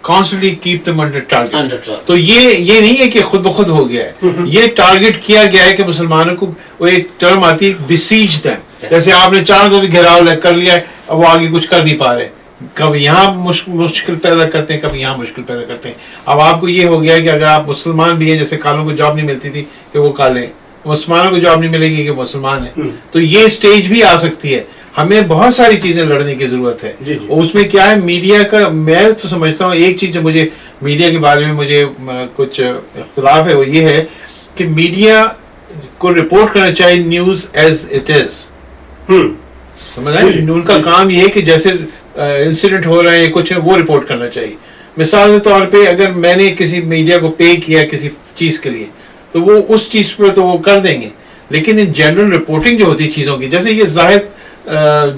constantly keep them under target. تو یہ نہیں ہے کہ خود بخود ہو گیا ہے، یہ ٹارگٹ کیا گیا ہے کہ مسلمانوں کو، وہ ایک ٹرم آتی ہے besiege them. جیسے آپ نے 4 دفعہ گھیراؤ کر لیا ہے، اب وہ آگے کچھ کر نہیں پا رہے، کبھی یہاں مشکل پیدا کرتے ہیں، کبھی یہاں مشکل پیدا کرتے ہیں. اب آپ کو یہ ہو گیا ہے کہ اگر آپ مسلمان بھی ہیں، جیسے کالوں کو جاب نہیں ملتی تھی کہ وہ کالے، مسلمانوں کو جاب نہیں ملے گی کہ مسلمان ہیں. تو یہ سٹیج بھی آ سکتی ہے. ہمیں بہت ساری چیزیں لڑنے کی ضرورت ہے. اس میں کیا ہے میڈیا کا، میں تو سمجھتا ہوں ایک چیز جو مجھے میڈیا کے بارے میں مجھے کچھ اختلاف ہے، وہ یہ ہے کہ میڈیا کو رپورٹ کرنا چاہیے نیوز ایز اٹ از. سمجھ آئے؟ ان کا کام یہ ہے کہ جیسے انسیڈنٹ ہو رہے ہیں کچھ وہ رپورٹ کرنا چاہیے. مثال کے طور پہ اگر میں نے کسی میڈیا کو پے کیا کسی چیز کے لیے تو وہ اس چیز پہ تو وہ کر دیں گے، لیکن ان جنرل رپورٹنگ جو ہوتی ہے چیزوں کی، جیسے یہ زاہد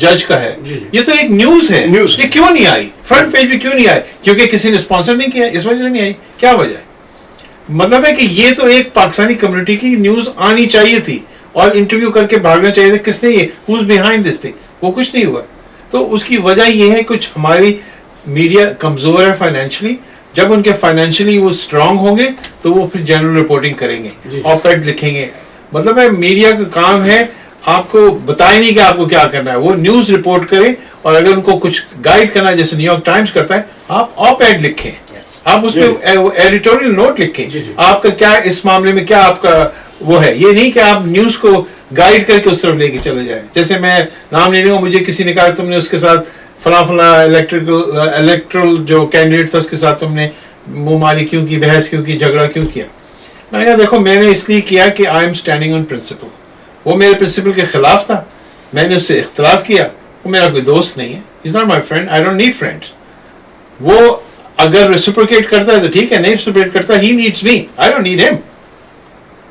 جج کا ہے، یہ تو ایک نیوز ہے. یہ کیوں نہیں آئی فرنٹ پیج پہ؟ کیوں نہیں آئی؟ کیونکہ کسی نے اسپانسر نہیں کیا، اس وجہ سے نہیں آئی. کیا وجہ ہے؟ مطلب ہے کہ یہ تو ایک پاکستانی کمیونٹی کی نیوز آنی چاہیے تھی اور انٹرویو کر کے بھاگنا چاہیے تھا. کس نے یہ who's behind this thing؟ وہ کچھ نہیں ہوا. تو اس کی وجہ یہ ہے کچھ ہماری میڈیا کمزور ہے فائنینشلی. جب ان کے فائنینشلی وہ اسٹرانگ ہوں گے تو وہ پھر جنرل رپورٹنگ کریں گے، آپ-ایڈ لکھیں گے. مطلب ہے میڈیا کا کام ہے آپ کو بتائے نہیں کہ آپ کو کیا کرنا ہے، وہ نیوز رپورٹ کریں، اور اگر ان کو کچھ گائیڈ کرنا ہے جیسے نیو یارک ٹائمز کرتا ہے، آپ آپ-ایڈ لکھیں، آپ اس میں ایڈیٹوریل نوٹ لکھیں آپ کا کیا اس معاملے میں کیا آپ کا وہ ہے. یہ نہیں کہ آپ نیوز کو گائیڈ کر کے اس طرف لے کے چلے جائیں. جیسے میں نام لے لوں گا، مجھے کسی نے کہا تم نے اس کے ساتھ فلاں فلاں الیکٹرل جو کینڈیڈیٹ تھا اس کے ساتھ تم نے منہ ماری کیوں کی، بحث کیوں کی، جھگڑا کیوں کیا. میں نے کہا دیکھو میں نے اس لیے کیا کہ I am standing on principle. وہ میرے پرنسپل کے خلاف تھا، میں نے اس سے اختلاف کیا. وہ میرا کوئی دوست نہیں ہے، is not my friend, I don't need friends. وہ اگر ریسپروکیٹ کرتا ہے تو ٹھیک ہے، نہیں ریسپروکیٹ کرتا he needs me, I don't need ہم.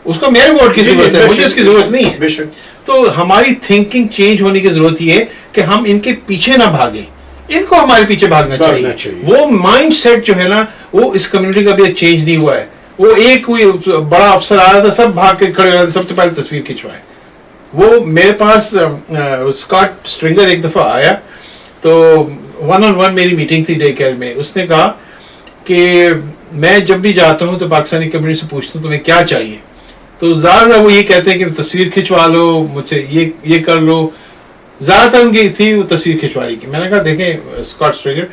اس کو میرے ووٹ کی ضرورت ہے، مجھے اس کی ضرورت نہیں ہے. تو ہماری تھنکنگ چینج ہونے کی ضرورت یہ ہے کہ ہم ان کے پیچھے نہ بھاگیں، ان کو ہمارے پیچھے بھاگنا چاہیے. وہ مائنڈ سیٹ جو ہے نا، وہ اس کمیونٹی کا بھی چینج نہیں ہوا ہے. وہ ایک کوئی بڑا افسر آیا تھا، سب بھاگ کے کھڑے ہوئے، سب سے پہلے تصویر کھنچوائے. وہ میرے پاس اسکاٹ اسٹرنگر ایک دفعہ آیا تو 1-on-1 میری میٹنگ تھی ڈے کیئر میں. اس نے کہا کہ میں جب بھی جاتا ہوں تو پاکستانی کمیونٹی سے پوچھتا ہوں تمہیں کیا چاہیے، تو زیادہ وہ یہ کہتے ہیں کہ تصویر کھنچوا لو مجھ سے، یہ کر لو. زیادہ تر ان کی تھی وہ تصویر کھنچوانے کی. میں نے کہا دیکھیں Scott Stringer,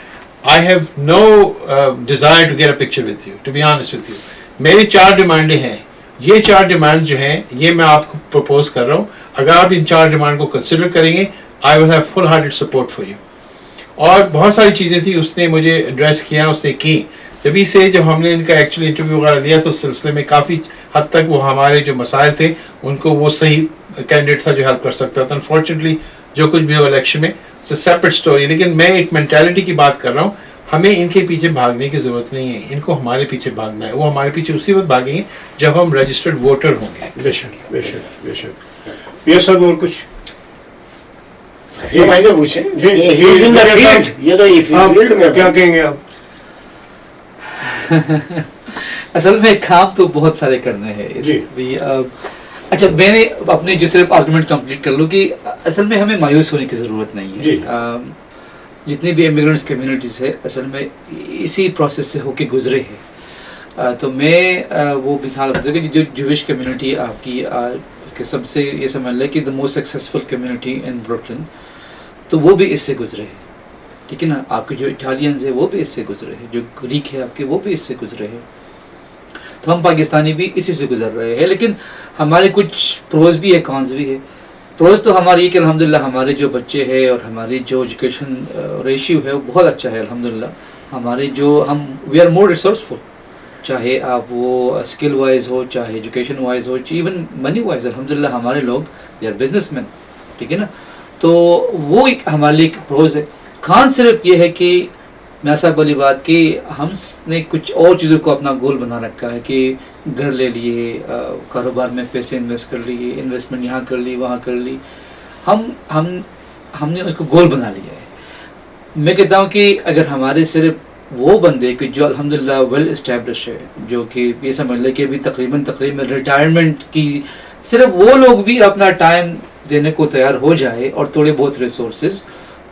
I have no desire to get a picture with you, to be honest with you. میری 4 ڈیمانڈیں ہیں، یہ 4 ڈیمانڈ جو ہیں یہ میں آپ کو پرپوز کر رہا ہوں. اگر آپ ان 4 ڈیمانڈ کو کنسیڈر کریں گے، I will have full hearted support for you. اور بہت ساری چیزیں تھیں اس نے مجھے ایڈریس کیا، اس نے کی. جب ہم نے ان کا ایکچولی انٹرویو وغیرہ لیا تو اس سلسلے میں کافی حد تک وہ ہمارے جو مسائل تھے ان کو وہ صحیح کینڈیڈیٹ تھا جو ہیلپ کر سکتا تھا. انفارچونیٹلی جو کچھ بھی ہو الیکشن میں سیپریٹ اسٹوری. لیکن میں ایک مینٹیلٹی کی بات کر رہا ہوں. ہمیں ان کے پیچھے بھاگنے کی ضرورت نہیں ہے، ان کو ہمارے پیچھے بھاگنا ہے. وہ ہمارے پیچھے اسی وقت بھاگیں گے جب ہم رجسٹرڈ ووٹر ہوں گے. بے شک بے شک بے شک. یہ سب اور کچھ یہ تو کیا کہیں گے آپ؟ اصل میں کام تو بہت سارے کرنے ہیں. اچھا میں نے اپنے جو صرف آرگومنٹ کمپلیٹ کر لوں کہ اصل میں ہمیں مایوس ہونے کی ضرورت نہیں ہے. جتنی بھی امیگرنٹس کمیونٹیز ہے اصل میں اسی پروسیس سے ہو کے گزرے ہیں. تو میں وہ مثال بتا کہ جو جویش کمیونٹی آپ کی کہ سب سے یہ سمجھ لیں کہ the most successful community in Brooklyn, تو وہ بھی اس سے گزرے ہیں. ٹھیک ہے نا. آپ کے جو اٹالینز ہیں وہ بھی اس سے گزرے ہیں، جو گریک ہے آپ کے وہ بھی اس سے گزرے ہیں. تو ہم پاکستانی بھی اسی سے گزر رہے ہیں. لیکن ہمارے کچھ پروز بھی ہے، کانز بھی ہے. پروز تو ہماری یہ کہ الحمدللہ ہمارے جو بچے ہیں اور ہماری جو ایجوکیشن ریشیو ہے وہ بہت اچھا ہے الحمدللہ. ہمارے جو ہم وی آر مور ریسورسفل، چاہے آپ وہ اسکل وائز ہو، چاہے ایجوکیشن وائز ہو، ایون منی وائز. الحمدللہ ہمارے لوگ دے آر بزنس مین، ٹھیک ہے نا. تو وہ ایک ہمارے لیے پروز ہے. خان صرف یہ ہے کہ میں صاحب والی بات کہ ہم نے کچھ اور چیزوں کو اپنا گول بنا رکھا ہے کہ گھر لے لیے، کاروبار میں پیسے انویسٹ کر لیے، انویسٹمنٹ یہاں کر لی وہاں کر لی. ہم نے اس کو گول بنا لیا ہے. میں کہتا ہوں کہ اگر ہمارے صرف وہ بندے کہ جو الحمدللہ ویل اسٹیبلش ہے، جو کہ یہ سمجھ لے کہ ابھی تقریباً ریٹائرمنٹ کی، صرف وہ لوگ بھی اپنا ٹائم دینے کو تیار ہو جائے اور تھوڑے بہت ریسورسز،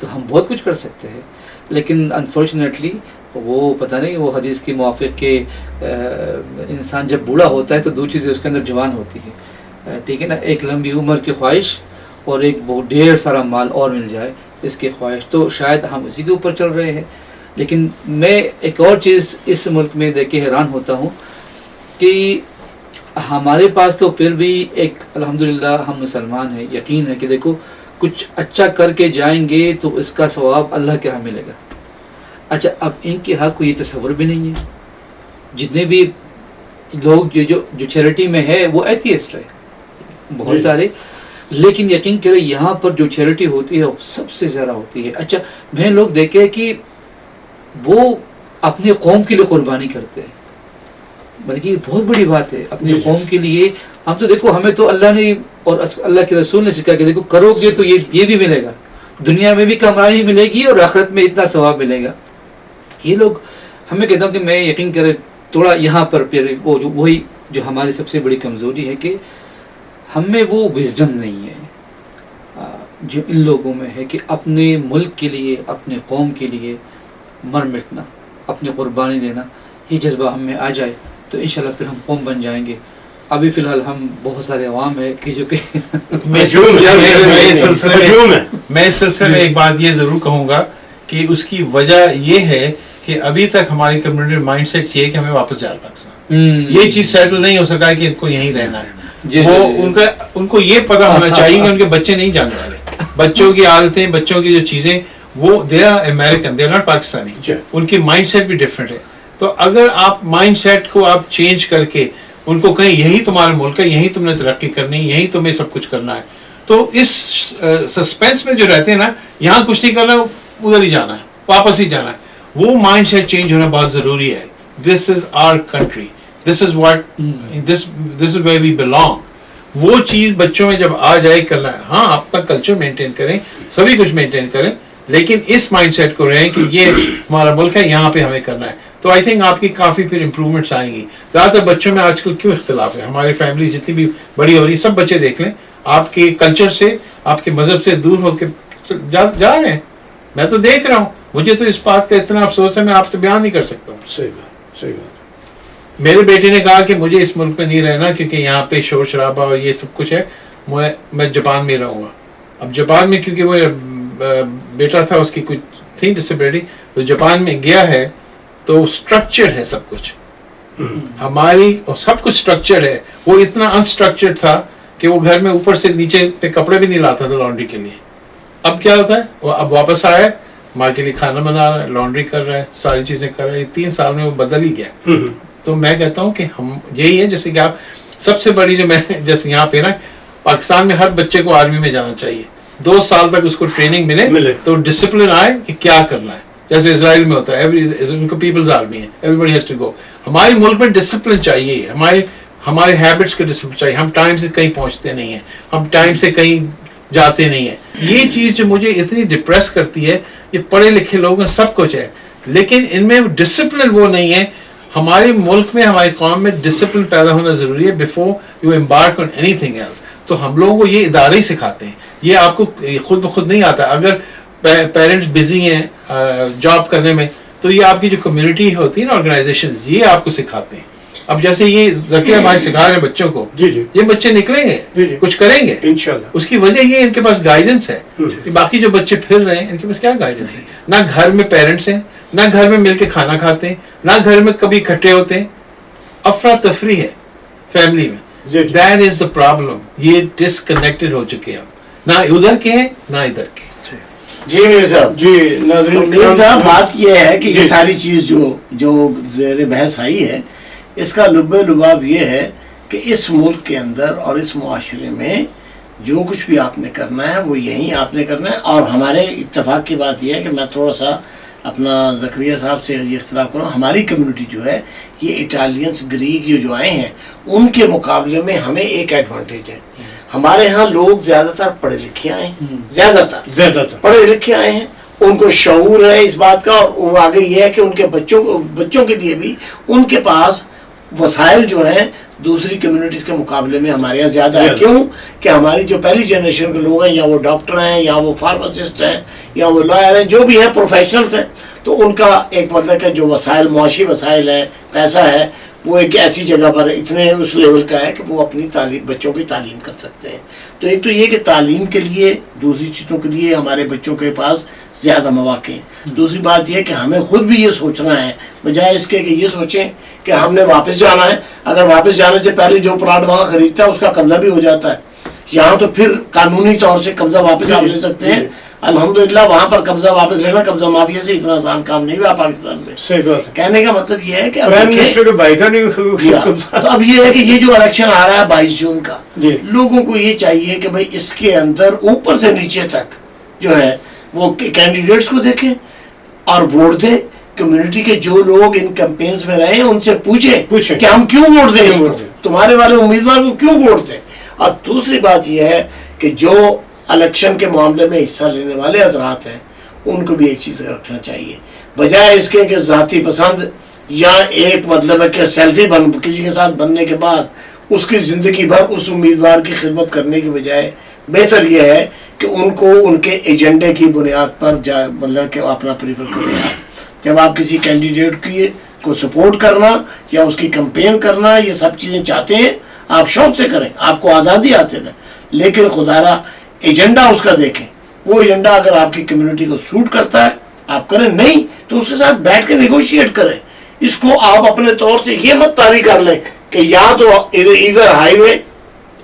تو ہم بہت کچھ کر سکتے ہیں. لیکن انفارچونیٹلی وہ پتہ نہیں، وہ حدیث کے موافق کہ انسان جب بوڑھا ہوتا ہے تو دو چیزیں اس کے اندر جوان ہوتی ہے، ٹھیک ہے نا. ایک لمبی عمر کی خواہش اور ایک بہت ڈھیر سارا مال اور مل جائے اس کی خواہش. تو شاید ہم اسی کے اوپر چل رہے ہیں. لیکن میں ایک اور چیز اس ملک میں دیکھ کے حیران ہوتا ہوں کہ ہمارے پاس تو پھر بھی ایک الحمدللہ ہم مسلمان ہیں، یقین ہے کہ دیکھو کچھ اچھا کر کے جائیں گے تو اس کا ثواب اللہ کے ہاں ملے گا. اچھا اب ان کے ہاں کوئی تصور بھی نہیں ہے. جتنے بھی لوگ جو چیریٹی میں ہے وہ ایتھیسٹ ہے بہت سارے، لیکن یقین کرے یہاں پر جو چیریٹی ہوتی ہے وہ سب سے زیادہ ہوتی ہے. اچھا میں لوگ دیکھے کہ وہ اپنی قوم کے لیے قربانی کرتے ہیں، بلکہ یہ بہت بڑی بات ہے اپنی قوم کے لیے. ہم تو دیکھو ہمیں تو اللہ نے اور اللہ کے رسول نے سکھا کہ دیکھو کرو گے تو یہ بھی ملے گا، دنیا میں بھی کمائی ملے گی اور آخرت میں اتنا ثواب ملے گا. یہ لوگ ہمیں کہتا ہوں کہ میں یقین کرے تھوڑا یہاں پر پھر وہی جو ہماری سب سے بڑی کمزوری ہے کہ ہم میں وہ وزڈم نہیں ہے جو ان لوگوں میں ہے کہ اپنے ملک کے لیے، اپنے قوم کے لیے مر مٹنا، اپنی قربانی دینا. یہ جذبہ ہم میں آ جائے تو انشاءاللہ پھر ہم قوم بن جائیں گے. ابھی فی الحال ہم بہت سارے عوام ہیں کہ جو کہ میں اس سلسلے میں ایک بات یہ ضرور کہوں گا کہ اس کی وجہ یہ ہے کہ ابھی تک ہماری کمیونٹی مائنڈ سیٹ یہ ہے کہ ہمیں واپس جانا پاکستان. یہ چیز سیٹل نہیں ہو سکا کہ ان کو یہیں رہنا ہے. وہ ان کو یہ پتا ہونا چاہیے کہ ان کے بچے نہیں جانے والے. بچوں کی عادتیں، بچوں کی جو چیزیں، وہ they are American, they are not Pakistani. ان کی مائنڈ سیٹ بھی ڈفرینٹ ہے. تو اگر آپ مائنڈ سیٹ کو آپ چینج کر کے ان کو کہیں یہی تمہارا ملک ہے، یہی تم نے ترقی کرنی، یہی تمہیں سب کچھ کرنا ہے، تو اس سسپینس میں جو رہتے ہیں نا، یہاں کچھ نہیں کرنا، ادھر ہی جانا ہے، واپس ہی جانا ہے. وہ مائنڈ سیٹ چینج ہونا بہت ضروری ہے. This is our country, this is what this is where we belong. وہ چیز بچوں میں جب آ جائے کرنا ہے. ہاں اپنا کلچر مینٹین کریں، سبھی کچھ مینٹین کریں، لیکن اس مائنڈ سیٹ کو رہیں کہ یہ ہمارا ملک ہے، یہاں پہ ہمیں کرنا ہے. تو آئی تھنک آپ کی کافی پھر امپرومنٹس آئیں گی. زیادہ تر بچوں میں آج کل کیوں اختلاف ہے؟ ہماری فیملی جتنی بھی بڑی ہو رہی، سب بچے دیکھ لیں آپ کے کلچر سے، آپ کے مذہب سے دور ہو کے جا رہے ہیں. میں تو دیکھ رہا ہوں. مجھے تو اس بات کا اتنا افسوس ہے، میں آپ سے بیان نہیں کر سکتا ہوں. صحیح بات. میرے بیٹے نے کہا کہ مجھے اس ملک میں نہیں رہنا کیونکہ یہاں پہ شور شرابہ اور یہ سب کچھ ہے، میں جاپان میں رہوں گا. اب جاپان میں کیونکہ وہ بیٹا تھا، اس کی کچھ تھی ڈسیبلٹی، تو جاپان میں گیا ہے تو اسٹرکچر ہے سب کچھ. ہماری سب کچھ اسٹرکچر ہے، وہ اتنا انسٹرکچرڈ تھا کہ وہ گھر میں اوپر سے نیچے پہ کپڑے بھی نہیں لاتا تھا لانڈری کے لیے. اب کیا ہوتا ہے، وہ اب واپس آیا ہے، ماں کے لیے کھانا بنا رہا ہے، لانڈری کر رہا ہے، ساری چیزیں کر رہا ہے. 3 سال میں وہ بدل ہی گیا. تو میں کہتا ہوں کہ ہم یہی ہے، جیسے کہ آپ سب سے بڑی جو میں جیسے یہاں پہ نا پاکستان میں ہر بچے کو آرمی میں جانا چاہیے. 2 سال تک اس کو ٹریننگ ملے تو ڈسپلن آئے کہ کیا کرنا ہے. جیسے اسرائیل میں ہوتا ہے، ان کو پیپلز آرمی ہے، everybody has to go. ہمارے ملک میں ڈسپلن چاہیے، ہمارے ہیبٹس کا ڈسپلن چاہیے. ہم ٹائم سے کہیں پہنچتے نہیں ہیں، ہم ٹائم سے کہیں جاتے نہیں ہیں. یہ چیز جو مجھے اتنی ڈپریس کرتی ہے، یہ پڑھے لکھے لوگ ہیں، سب کچھ ہے، لیکن ان میں ڈسپلن وہ نہیں ہے. ہمارے ملک میں، ہماری قوم میں ڈسپلن پیدا ہونا ضروری ہے before you embark on anything else. تو ہم لوگوں کو یہ ادارے ہی سکھاتے ہیں، یہ آپ کو خود بخود نہیں آتا. اگر پیرنٹس بزی ہیں جاب کرنے میں تو یہ آپ کی جو کمیونٹی ہوتی ہے نا، آرگنائزیشنز، یہ آپ کو سکھاتے ہیں. اب جیسے یہ ذکیہ بھائی سکھا رہے ہیں بچوں کو، یہ بچے نکلیں گے، کچھ کریں گے انشاءاللہ. اس کی وجہ یہ ان کے پاس گائیڈنس ہے. باقی جو بچے پھر رہے ہیں، ان کے پاس کیا گائیڈنس ہے؟ نہ گھر میں پیرنٹس ہیں، نہ گھر میں مل کے کھانا کھاتے ہیں، نہ گھر میں کبھی اکٹھے ہوتے ہیں. افراتفری ہے فیملی میں. That is the problem. یہ ڈسکنیکٹڈ ہو چکے ہیں, نہ ادھر کے ہیں نہ ادھر کے. جی میر صاحب, جی ناظرین, میر صاحب بات یہ ہے کہ یہ ساری چیز جو زیر بحث آئی ہے, اس کا لب لباب یہ ہے کہ اس ملک کے اندر اور اس معاشرے میں جو کچھ بھی آپ نے کرنا ہے وہ یہیں آپ نے کرنا ہے. اور ہمارے اتفاق کی بات یہ ہے کہ میں تھوڑا سا اپنا زکریا صاحب سے یہ اختلاف کروں. ہماری کمیونٹی جو ہے یہ اٹالینس گریک یہ جو آئے ہیں ان کے مقابلے میں ہمیں ایک ایڈوانٹیج ہے. ہمارے ہاں لوگ زیادہ تر پڑھے لکھے آئے ہیں, زیادہ تر پڑھے لکھے آئے ہیں, ان کو شعور ہے اس بات کا. اور وہ آگے یہ ہے کہ ان کے بچوں کے لیے بھی ان کے پاس وسائل جو ہیں دوسری کمیونٹیز کے مقابلے میں ہمارے یہاں زیادہ ہے. کیوں کہ ہماری جو پہلی جنریشن کے لوگ ہیں, یا وہ ڈاکٹر ہیں, یا وہ فارماسسٹ ہیں, یا وہ لائر ہیں, جو بھی ہیں پروفیشنلز ہیں, تو ان کا ایک مطلب کہ جو وسائل, معاشی وسائل ہیں, پیسہ ہے, وہ ایک ایسی جگہ پر اتنے اس لیول کا ہے کہ وہ اپنی تعلیم, بچوں کی تعلیم کر سکتے ہیں. تو ایک تو یہ کہ تعلیم کے لیے, دوسری چیزوں کے لیے ہمارے بچوں کے پاس زیادہ مواقع ہیں. دوسری بات یہ کہ ہمیں خود بھی یہ سوچنا ہے, بجائے اس کے کہ یہ سوچیں کہ ہم نے واپس جانا ہے. اگر واپس جانے سے پہلے جو پلاٹ وہاں خریدتا ہے اس کا قبضہ بھی ہو جاتا ہے. یہاں تو پھر قانونی طور سے قبضہ واپس آپ لے سکتے ہیں. الحمدللہ وہاں پر قبضہ واپس لینا قبضہ مافیا سے اتنا آسان کام نہیں ہوا پاکستان میں. کہنے کا مطلب یہ ہے کہ تو اب یہ ہے کہ یہ جو الیکشن آ رہا ہے 22 جون کا, لوگوں کو یہ چاہیے کہ بھائی اس کے اندر اوپر سے نیچے تک جو ہے وہ کینڈیڈیٹس کو دیکھیں اور ووٹ دیں. کمیونٹی کے جو لوگ ان کیمپینز میں رہے ہیں ان سے پوچھیں کہ ہم کیوں ووٹ دیں, تمہارے والے امیدوار کو کیوں ووٹ دیں. اور دوسری بات یہ ہے کہ جو الیکشن کے معاملے میں حصہ لینے والے حضرات ہیں ان کو بھی ایک چیز رکھنا چاہیے, بجائے اس کے کہ ذاتی پسند یا ایک مطلب ہے کہ سیلفی کسی کے ساتھ بننے کے بعد اس کی زندگی بھر اس امیدوار کی خدمت کرنے کی بجائے بہتر یہ ہے کہ ان کو ان کے ایجنڈے کی بنیاد پر مطلب کہ اپنا پریفر کریں. جب آپ کسی کینڈیڈیٹ کو سپورٹ کرنا یا اس کی کمپین کرنا یہ سب چیزیں چاہتے ہیں, آپ شوق سے کریں, آپ کو آزادی حاصل ہے, لیکن خدا را ایجنڈا اس کا دیکھیں. وہ ایجنڈا اگر آپ کی کمیونٹی کو سوٹ کرتا ہے آپ کریں, نہیں تو اس کے ساتھ بیٹھ کے نیگوشیٹ کریں. اس کو آپ اپنے طور سے یہ مت طاری کر لیں کہ یا تو ادھر ہائی وے,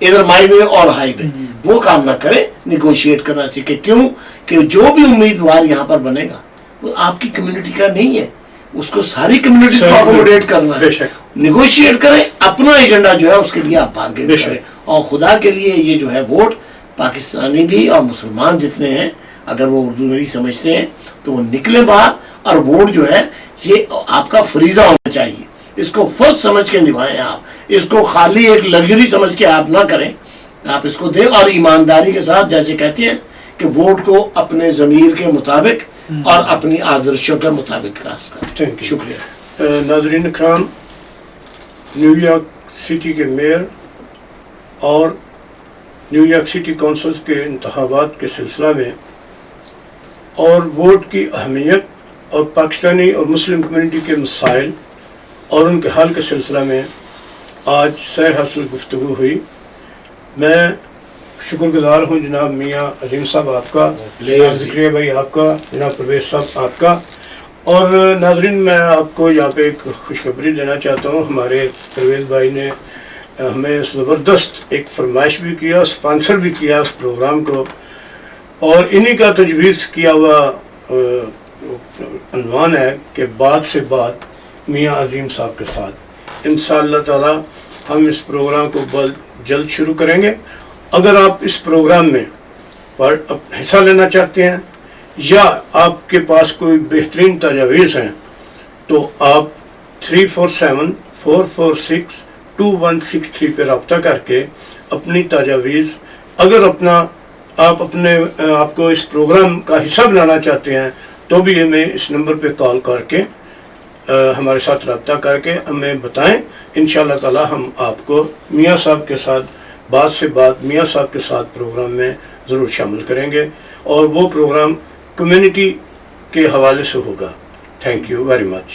ادھر مائی وے اور ہائی وے, وہ کام نہ کریں. نیگوشیٹ کرنا سیکھیں. کیوں کہ جو بھی امیدوار یہاں پر بنے گا وہ آپ کی کمیونٹی کا نہیں ہے, اس کو ساری کمیونٹیز کو اکوموڈیٹ کرنا ہے. نیگوشیٹ کریں, اپنا ایجنڈا جو ہے اس کے لیے آپ بارگین کریں. اور خدا کے لیے یہ جو ہے ووٹ پاکستانی بھی اور مسلمان جتنے ہیں اگر وہ اردو نہیں سمجھتے ہیں تو وہ نکلے باہر, اور ووٹ جو ہے یہ آپ کا فریضہ ہونا چاہیے. اس کو فرض سمجھ کے نبھائیں آپ, اس کو خالی ایک لگژری سمجھ کے آپ نہ کریں, آپ اس کو دیں اور ایمانداری کے ساتھ جیسے کہتے ہیں کہ ووٹ کو اپنے ضمیر کے مطابق اور اپنی آدرشوں کے مطابق کاسٹ کریں. شکریہ. ناظرین اکرام, نیو یارک سٹی کے میئر اور نیو یارک سٹی کونسل کے انتخابات کے سلسلہ میں اور ووٹ کی اہمیت اور پاکستانی اور مسلم کمیونٹی کے مسائل اور ان کے حل کے سلسلہ میں آج سیر حاصل گفتگو ہوئی. میں شکر گزار ہوں جناب میاں عظیم صاحب آپ کا, جناب ذکریہ بھائی آپ کا, جناب پرویز صاحب آپ کا. اور ناظرین میں آپ کو یہاں پہ ایک خوشخبری دینا چاہتا ہوں. ہمارے پرویز بھائی نے ہمیں زبردست ایک فرمائش بھی کیا, اسپانسر بھی کیا اس پروگرام کو, اور انہی کا تجویز کیا ہوا عنوان ہے کہ بات سے بات میاں عظیم صاحب کے ساتھ. انشاءاللہ تعالی ہم اس پروگرام کو جلد شروع کریں گے. اگر آپ اس پروگرام میں حصہ لینا چاہتے ہیں یا آپ کے پاس کوئی بہترین تجاویز ہیں تو آپ 347-446-2163 پہ رابطہ کر کے اپنی تجاویز, اگر آپ کو اس پروگرام کا حصہ بنانا چاہتے ہیں تو بھی ہمیں اس نمبر پہ کال کر کے ہمارے ساتھ رابطہ کر کے ہمیں بتائیں. انشاءاللہ تعالی ہم آپ کو میاں صاحب کے ساتھ بات سے بات میاں صاحب کے ساتھ پروگرام میں ضرور شامل کریں گے, اور وہ پروگرام کمیونٹی کے حوالے سے ہوگا. Thank you very much.